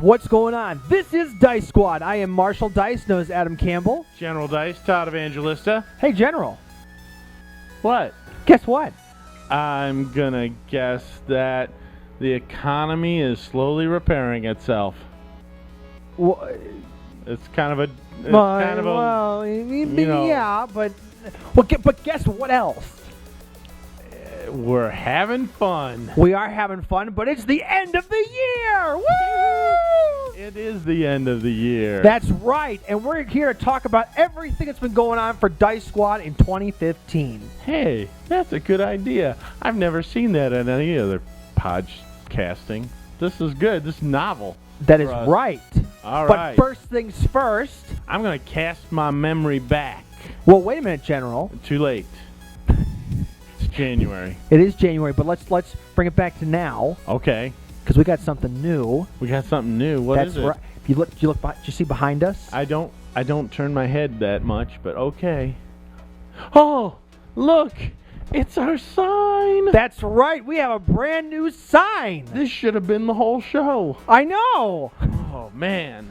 what's going on? This is Dice Squad. I am Marshall Dice, known as Adam Campbell. General Dice, Todd Evangelista. Hey, General. What? Guess what? I'm gonna guess that the economy is slowly repairing itself. It's kind of a... yeah, but guess what else? We're having fun. We are having fun, but it's the end of the year! Woo! It is the end of the year. That's right, and we're here to talk about everything that's been going on for Dice Squad in 2015. Hey, that's a good idea. I've never seen that in any other podcasting. This is good. This is novel. That is right. All but right. First things first. I'm going to cast my memory back. Well, wait a minute, General. Too late. It's January. It is January, but let's bring it back to now. Okay. Because we got something new. We got something new. What is it? Right. If you look, do you see behind us? I don't turn my head that much, but okay. Oh, look. It's our sign. That's right. We have a brand new sign. This should have been the whole show. I know. Oh, man.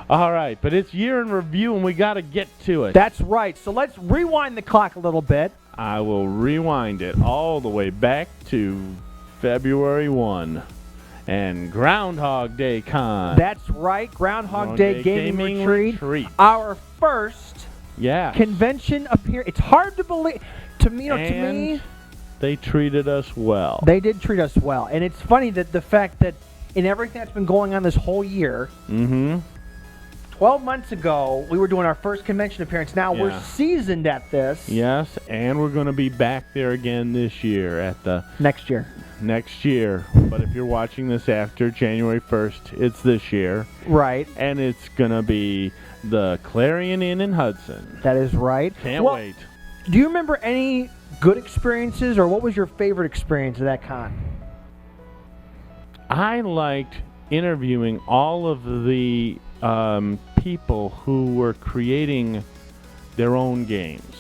All right, but it's year in review, and we got to get to it. That's right. So let's rewind the clock a little bit. I will rewind it all the way back to February 1 and Groundhog Day Con. That's right. Groundhog Day Gaming Retreat. Our first convention appearance. It's hard to believe. To me, they treated us well. They did treat us well. And it's funny that the fact that in everything that's been going on this whole year, 12 months ago, we were doing our first convention appearance. Now we're seasoned at this. Yes, and we're going to be back there again this year at the... Next year. But if you're watching this after January 1st, it's this year. Right. And it's going to be the Clarion Inn in Hudson. That is right. Can't wait. Do you remember any good experiences, or what was your favorite experience of that con? I liked interviewing all of the people who were creating their own games.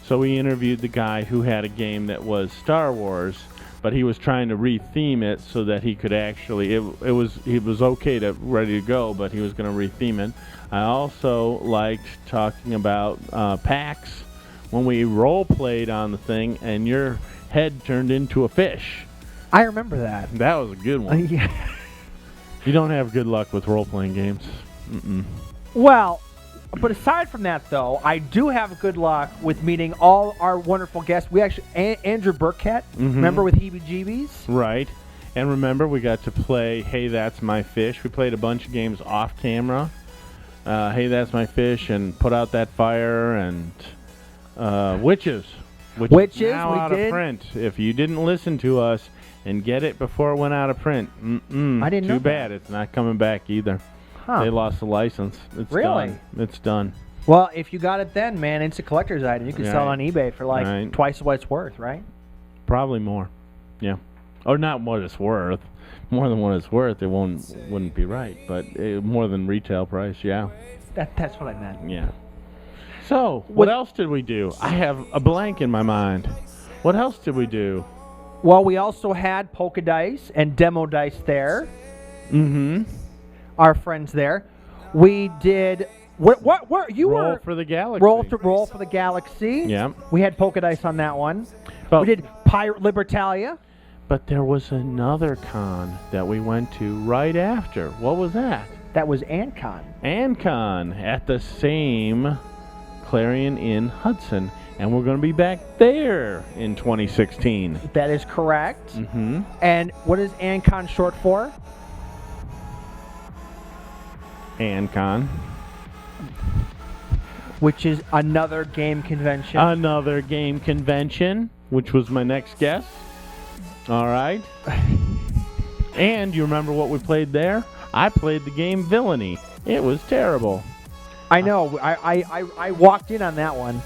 So we interviewed the guy who had a game that was Star Wars, but he was trying to retheme it so that he could actually, it was okay to ready to go, but he was going to retheme it. I also liked talking about PAX, when we role-played on the thing and your head turned into a fish. I remember that. That was a good one. Yeah. You don't have good luck with role-playing games. Well, but aside from that, though, I do have good luck with meeting all our wonderful guests. We actually, Andrew Burkett, remember, with Heebie-Jeebies? Right. And remember, we got to play Hey, That's My Fish. We played a bunch of games off-camera. Hey, That's My Fish, and Put Out That Fire, and... Witches, is now out of print. If you didn't listen to us and get it before it went out of print, I didn't know too bad. It's not coming back either. Huh. They lost the license. It's really? Done. It's done. Well, if you got it then, man, it's a collector's item. You can sell it on eBay for like twice what it's worth, right? Probably more. Yeah. Or not what it's worth. More than what it's worth, it wouldn't be right. But more than retail price, yeah. That's what I meant. Yeah. So, what else did we do? I have a blank in my mind. What else did we do? Well, we also had Polka Dice and Demo Dice there. Our friends there. We did... What you Roll were... for the Galaxy. Roll for the Galaxy. Yeah. We had Polka Dice on that one. But we did Pirate Libertalia. But there was another con that we went to right after. What was that? That was Ancon. Ancon at the same... Clarion Inn Hudson, and we're going to be back there in 2016. That is correct. And what is Ancon short for? Ancon. Which is another game convention. Another game convention, which was my next guess. All right. And you remember what we played there? I played the game Villainy. It was terrible. I know. I walked in on that one.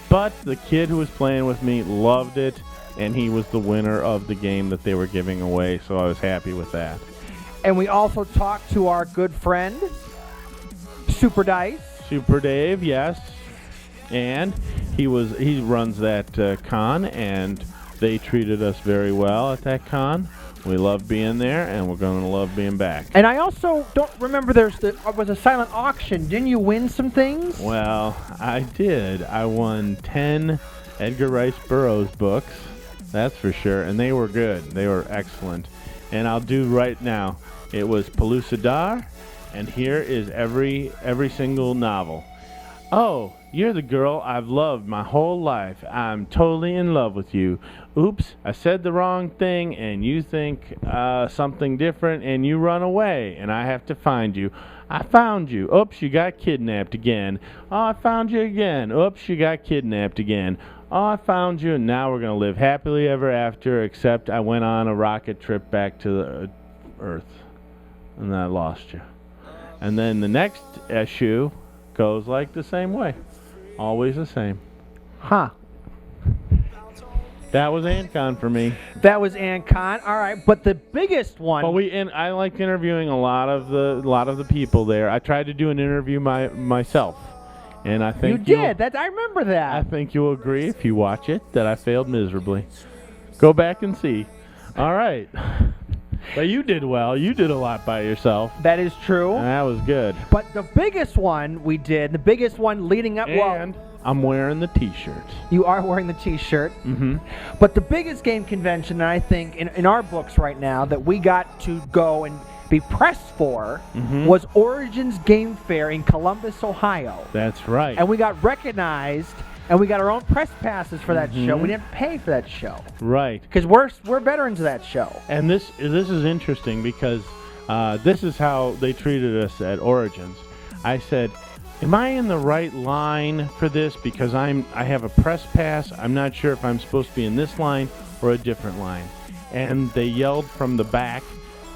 But the kid who was playing with me loved it, and he was the winner of the game that they were giving away, so I was happy with that. And we also talked to our good friend, Super Dice. Super Dave, yes. And he runs that con, and they treated us very well at that con. We love being there, and we're going to love being back. And I also don't remember was a silent auction. Didn't you win some things? Well, I did. I won 10 Edgar Rice Burroughs books, that's for sure, and they were good. They were excellent. And I'll do right now. It was Pellucidar, and here is every single novel. Oh, you're the girl I've loved my whole life. I'm totally in love with you. Oops, I said the wrong thing, and you think something different, and you run away, and I have to find you. I found you. Oops, you got kidnapped again. Oh, I found you again. Oops, you got kidnapped again. Oh, I found you, and now we're going to live happily ever after, except I went on a rocket trip back to the Earth, and I lost you. And then the next issue goes like the same way. Always the same. Huh. That was Gencon for me. That was Gencon. All right, but the biggest one. Well, I liked interviewing a lot of the people there. I tried to do an interview myself, and I think you did. I remember that. I think you'll agree if you watch it that I failed miserably. Go back and see. All right. But you did well. You did a lot by yourself. That is true. And that was good. But the biggest one we did, the biggest one leading up. And I'm wearing the T-shirt. You are wearing the T-shirt. Mm-hmm. But the biggest game convention, I think, in our books right now that we got to go and be pressed for was Origins Game Fair in Columbus, Ohio. That's right. And we got recognized, and we got our own press passes for that show. We didn't pay for that show. Right. Because we're veterans of that show. And this is interesting because this is how they treated us at Origins. I said, am I in the right line for this? Because I have a press pass. I'm not sure if I'm supposed to be in this line or a different line. And they yelled from the back,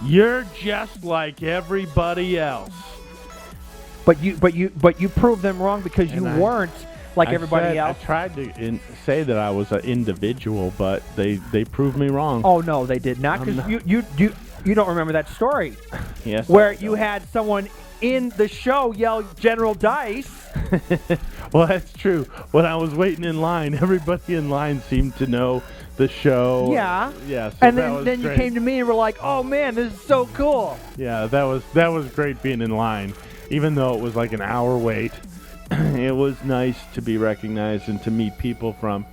"You're just like everybody else." But you proved them wrong because you weren't like everybody else. I tried to say that I was an individual, but they proved me wrong. Oh no, they did not. Because you don't remember that story. Yes. Where you had someone in the show yell General Dice. Well, that's true. When I was waiting in line, everybody in line seemed to know the show. Yeah. Yeah. So and then you came to me and were like, "Oh man, this is so cool." Yeah, that was great being in line, even though it was like an hour wait. It was nice to be recognized and to meet people from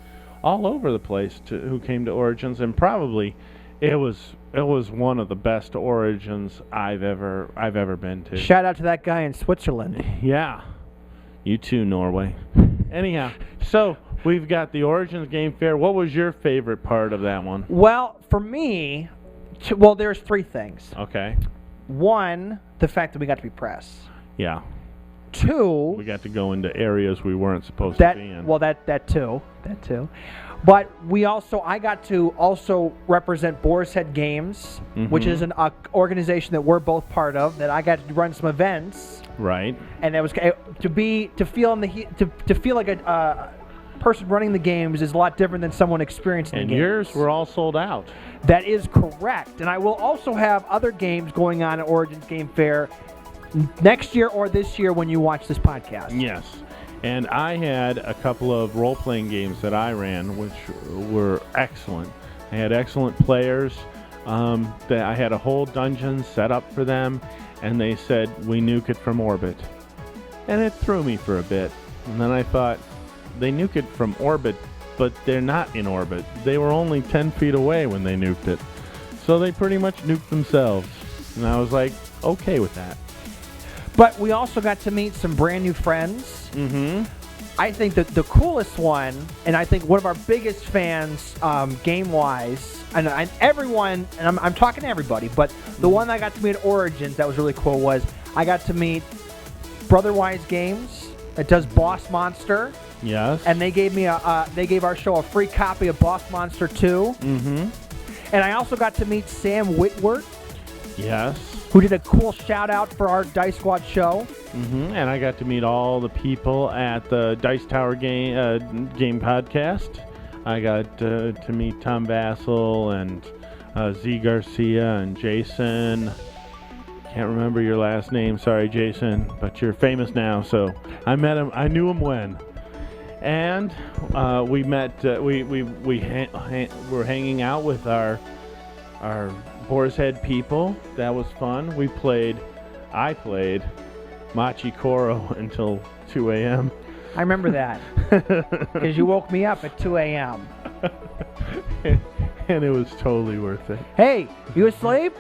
all over the place who came to Origins, and probably it was one of the best Origins I've ever been to. Shout out to that guy in Switzerland. Yeah. You too, Norway. Anyhow, so we've got the Origins Game Fair. What was your favorite part of that one? Well, for me, there's three things. Okay. One, the fact that we got to be press. Yeah. Two, we got to go into areas we weren't supposed to be in. Well, that too. But I got to also represent Boar's Head Games, which is an organization that we're both part of. That I got to run some events. Right. And that was to feel like a person running the games is a lot different than someone experiencing the games. And yours were all sold out. That is correct. And I will also have other games going on at Origins Game Fair next year or this year when you watch this podcast. Yes. And I had a couple of role-playing games that I ran, which were excellent. I had excellent players. That I had a whole dungeon set up for them, and they said, "We nuke it from orbit." And it threw me for a bit. And then I thought, they nuke it from orbit, but they're not in orbit. They were only 10 feet away when they nuked it. So they pretty much nuked themselves. And I was like, okay with that. But we also got to meet some brand new friends. Mm-hmm. I think that the coolest one, and I think one of our biggest fans, game-wise, and everyone, and I'm talking to everybody, but the one I got to meet at Origins that was really cool was I got to meet Brotherwise Games that does Boss Monster. Yes. And they gave our show a free copy of Boss Monster 2. Mm-hmm. And I also got to meet Sam Whitworth. Yes. Who did a cool shout-out for our Dice Squad show. Mm-hmm. And I got to meet all the people at the Dice Tower game podcast. I got to meet Tom Vassell and Z Garcia and Jason. Can't remember your last name. Sorry, Jason. But you're famous now, so I met him. I knew him when. And we met. We were hanging out with our Boar's Head People. That was fun. I played Machi Koro until 2 a.m. I remember that because you woke me up at 2 a.m. And it was totally worth it. Hey, you asleep?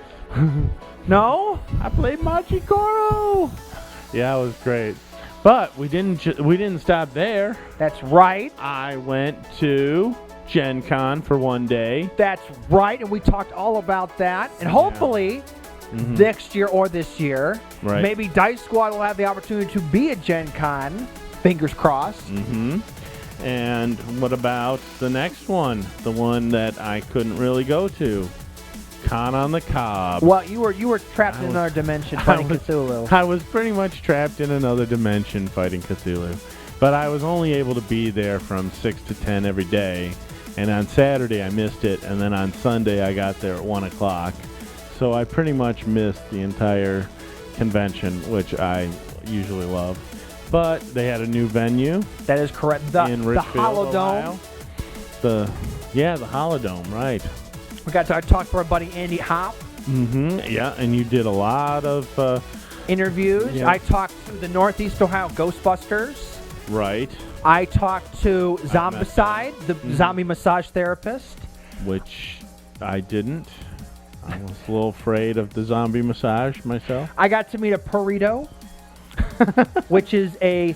No? I played Machi Koro. Yeah, it was great. But we didn't stop there. That's right. I went to Gencon for one day. That's right, and we talked all about that. And hopefully next year or this year, maybe Dice Squad will have the opportunity to be at Gen Con. Fingers crossed. And what about the next one? The one that I couldn't really go to. Con on the Cob. Well, you were trapped in another dimension fighting Cthulhu. I was pretty much trapped in another dimension fighting Cthulhu. But I was only able to be there from 6 to 10 every day. And on Saturday I missed it, and then on Sunday I got there at 1 o'clock. So I pretty much missed the entire convention, which I usually love. But they had a new venue. That is correct. In the Richfield, Holodome. The Holodome, right. We got to talk to our buddy Andy Hopp. Yeah, and you did a lot of interviews. Yeah. I talked to the Northeast Ohio Ghostbusters. Right. I talked to Zombicide, the zombie massage therapist. Which I didn't. I was a little afraid of the zombie massage myself. I got to meet a burrito, which is a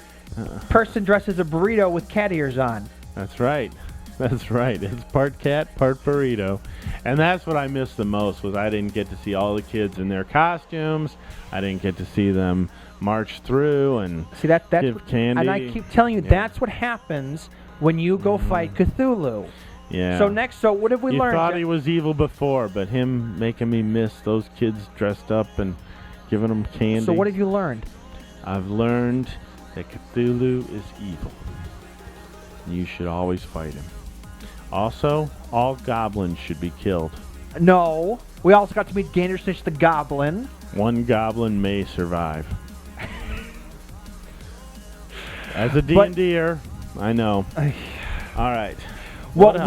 person dressed as a burrito with cat ears on. That's right. That's right. It's part cat, part burrito. And that's what I missed the most, was I didn't get to see all the kids in their costumes. I didn't get to see them march through and give candy. And I keep telling you, that's what happens when you go fight Cthulhu. Yeah. So what have we learned? You thought he was evil before, but him making me miss those kids dressed up and giving them candy. So what have you learned? I've learned that Cthulhu is evil. You should always fight him. Also, all goblins should be killed. No. We also got to meet Gandersnitch the Goblin. One goblin may survive. As a D&D'er, I know. All right. What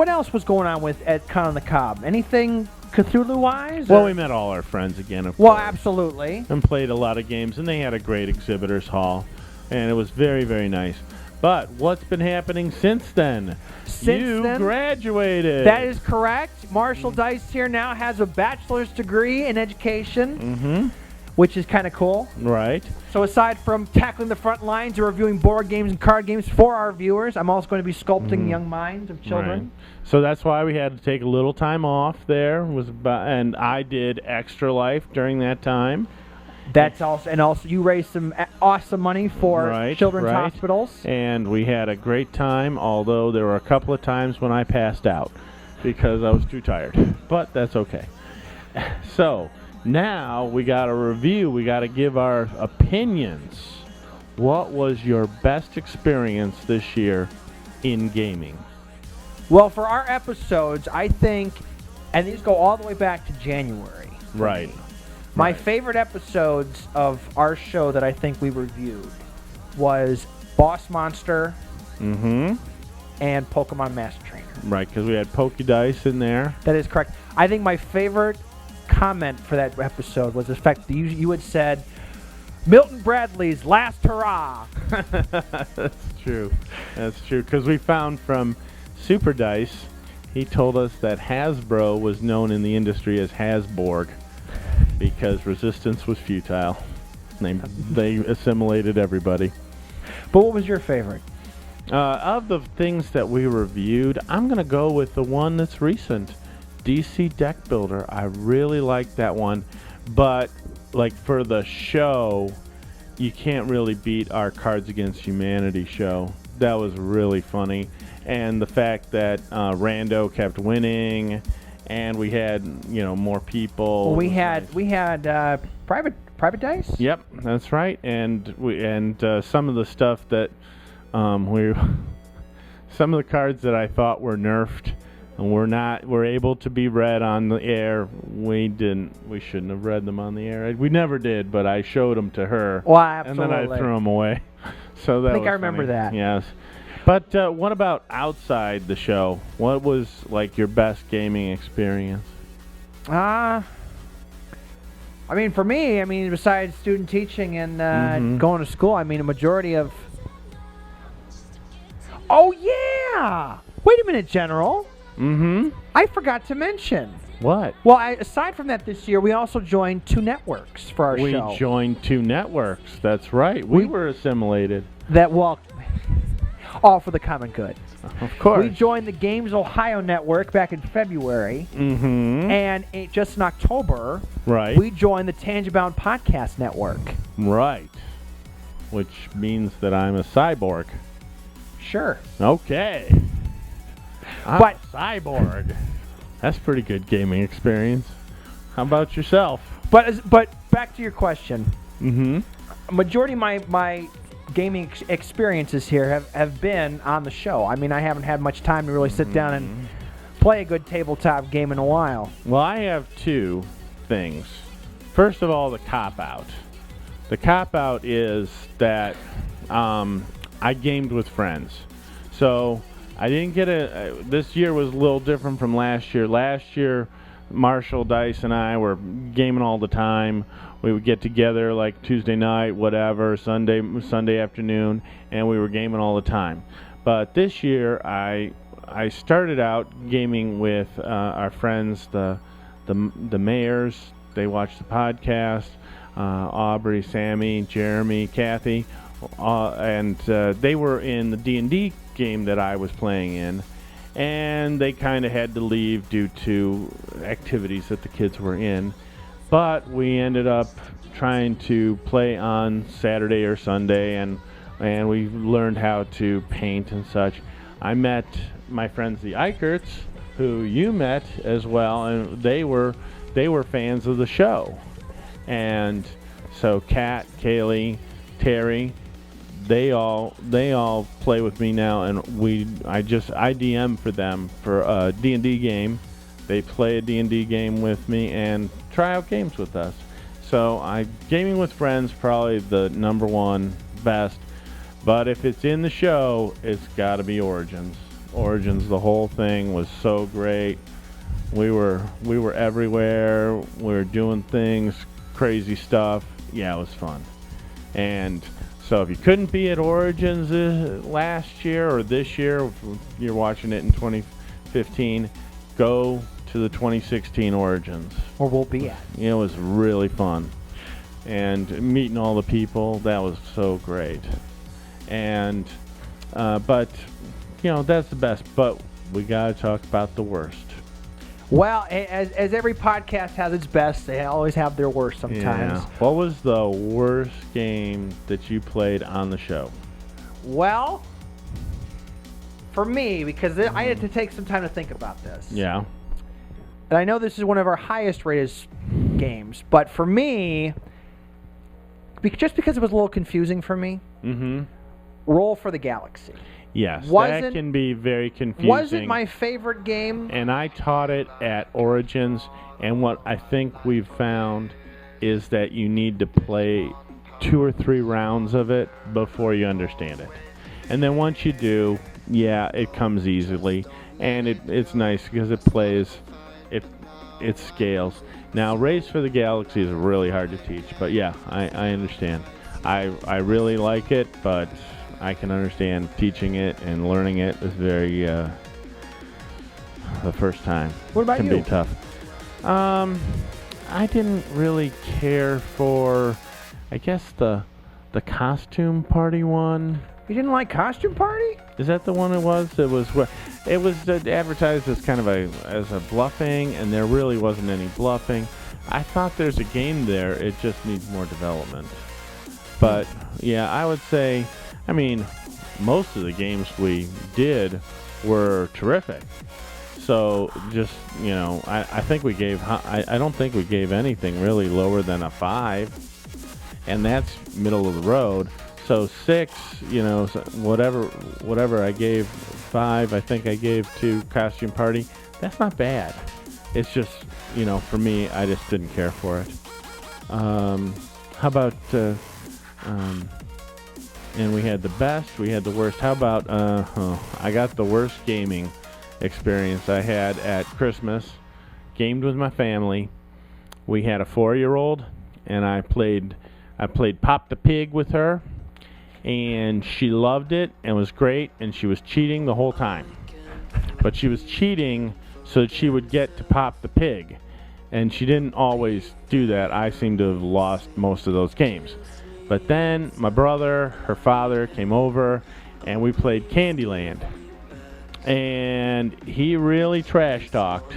else was going on at Con on the Cob? Anything Cthulhu-wise? Well, we met all our friends again, of course. Well, absolutely. And played a lot of games, and they had a great exhibitors hall, and it was very, very nice. But what's been happening since then? You graduated. That is correct. Marshall Dice here now has a bachelor's degree in education, which is kind of cool. Right. So aside from tackling the front lines and reviewing board games and card games for our viewers, I'm also going to be sculpting young minds of children. Right. So that's why we had to take a little time off there. And I did Extra Life during that time. That's also you raised some awesome money for children's hospitals. And we had a great time, although there were a couple of times when I passed out because I was too tired. But that's okay. So now we got to review. We got to give our opinions. What was your best experience this year in gaming? Well, for our episodes, I think, and these go all the way back to January. Right. My favorite episodes of our show that I think we reviewed was Boss Monster and Pokemon Master Trainer. Right, because we had Pokédice in there. That is correct. I think my favorite comment for that episode was the fact that you had said, Milton Bradley's last hurrah. That's true. That's true, because we found from Super Dice, he told us that Hasbro was known in the industry as Hasborg. Because resistance was futile. They assimilated everybody. But what was your favorite? Of the things that we reviewed, I'm going to go with the one that's recent. DC Deck Builder. I really like that one. But, like, for the show, you can't really beat our Cards Against Humanity show. That was really funny. And the fact that Rando kept winning... And we had, more people. Well, we had private dice. Yep, that's right. And some of the stuff that some of the cards that I thought were nerfed and were able to be read on the air. We shouldn't have read them on the air. We never did, but I showed them to her. Well, absolutely. And then I threw them away. So that I remember that. Yes. But what about outside the show? What was like your best gaming experience? I mean, for me, besides student teaching and going to school, a majority of... Oh, yeah! Wait a minute, General. I forgot to mention. What? Well, aside from that this year, we also joined 2 networks for our show. We joined 2 networks. That's right. We were assimilated. All for the common good. Of course. We joined the Games Ohio network back in February. And just in October, we joined the Tangibound Podcast Network. Right. Which means that I'm a cyborg. Sure. Okay. I'm a cyborg. That's pretty good gaming experience. How about yourself? But back to your question. A majority of my gaming experiences here have been on the show. I haven't had much time to really sit down and play a good tabletop game in a while. Well, I have 2 things. First of all, the cop-out. The cop-out is that I gamed with friends. So I didn't get this year was a little different from last year. Last year, Marshall, Dice, and I were gaming all the time. We would get together like Tuesday night, whatever, Sunday afternoon, and we were gaming all the time. But this year, I started out gaming with our friends, the Mayors. They watch the podcast. Aubrey, Sammy, Jeremy, Kathy, and they were in the D&D game that I was playing in, and they kind of had to leave due to activities that the kids were in. But we ended up trying to play on Saturday or Sunday, and we learned how to paint and such. I met my friends the Eicherts, who you met as well, and they were fans of the show. And so Kat, Kaylee, Terry, they all play with me now, and I DM for them for a D&D game. They play a D&D game with me and try out games with us. So gaming with friends probably the number one best. But if it's in the show, it's got to be Origins. Origins, the whole thing was so great. We were everywhere. We were doing things, crazy stuff. Yeah, it was fun. And so if you couldn't be at Origins last year or this year, if you're watching it in 2015, go to the 2016 Origins. Or we'll be at. It was really fun. And meeting all the people, that was so great. And, but, that's the best. But we got to talk about the worst. Well, as every podcast has its best, they always have their worst sometimes. Yeah. What was the worst game that you played on the show? Well, for me, because I had to take some time to think about this. Yeah. And I know this is one of our highest rated games, but for me, just because it was a little confusing for me, Roll for the Galaxy. Yes, that can be very confusing. Wasn't my favorite game. And I taught it at Origins, and what I think we've found is that you need to play 2 or 3 rounds of it before you understand it. And then once you do, yeah, it comes easily, and it's nice because it plays, it scales. Now, Race for the Galaxy is really hard to teach, but yeah, I understand. I really like it, but I can understand teaching it and learning it is very, the first time. What about you? Can be tough. I didn't really care for, I guess, the costume party one. You didn't like Costume Party? Is that the one it was? It was advertised as kind of as a bluffing, and there really wasn't any bluffing. I thought there's a game there. It just needs more development. But yeah, I would say, most of the games we did were terrific. So just, I think we gave, I don't think we gave anything really lower than a 5, and that's middle of the road. So 6, whatever I gave 5, I think I gave to Costume Party. That's not bad. It's just, for me, I just didn't care for it. How about and we had the best, we had the worst. How about, I got the worst gaming experience I had at Christmas. Gamed with my family. We had a 4-year-old, and I played Pop the Pig with her, and she loved it and was great, and she was cheating the whole time. But she was cheating so that she would get to Pop the Pig, and she didn't always do that. I seem to have lost most of those games. But then my brother, her father, came over, and we played Candyland. And he really trash talked.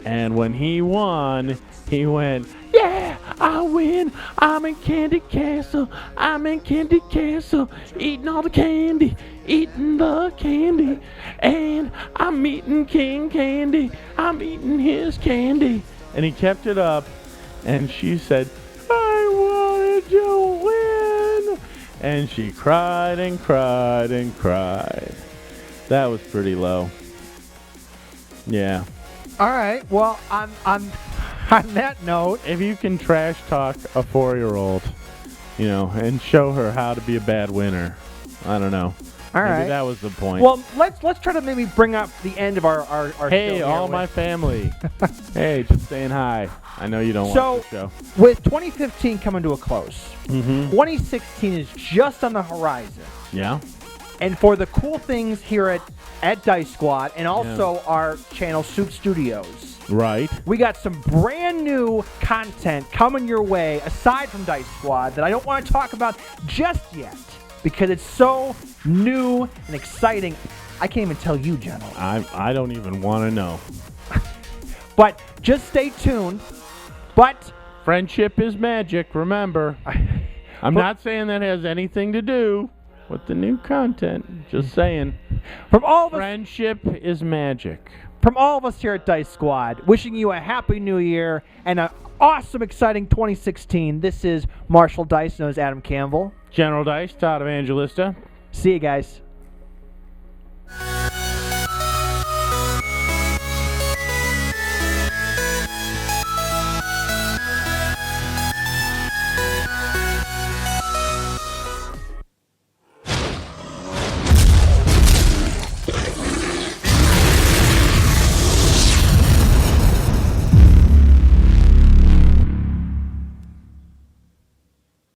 And when he won, he went, "Yeah, I win. I'm in Candy Castle. I'm in Candy Castle. Eating all the candy. Eating the candy. And I'm eating King Candy. I'm eating his candy." And he kept it up. And she said, "I wanted to win." And she cried and cried and cried. That was pretty low. Yeah. All right. Well, on that note, If you can trash talk a 4-year-old, and show her how to be a bad winner, I don't know. all Maybe right. that was the point. Well, let's try to maybe bring up the end of our show hey, here all with- my family. Hey, just saying hi. I know you don't So- watch the show. With 2015 coming to a close, Mm-hmm. 2016 is just on the horizon. Yeah. And for the cool things here at Dice Squad and also our channel Soup Studios, Right. we got some brand new content coming your way aside from Dice Squad that I don't want to talk about just yet because it's so new and exciting. I can't even tell you, gentlemen. I don't even want to know. But just stay tuned. But Friendship is magic, remember. I'm not saying that has anything to do with the new content. Just saying. from all of us Friendship is magic. From all of us here at Dice Squad, wishing you a happy new year and an awesome, exciting 2016. This is Marshall Dice, known as Adam Campbell. General Dice, Todd Evangelista. See you guys.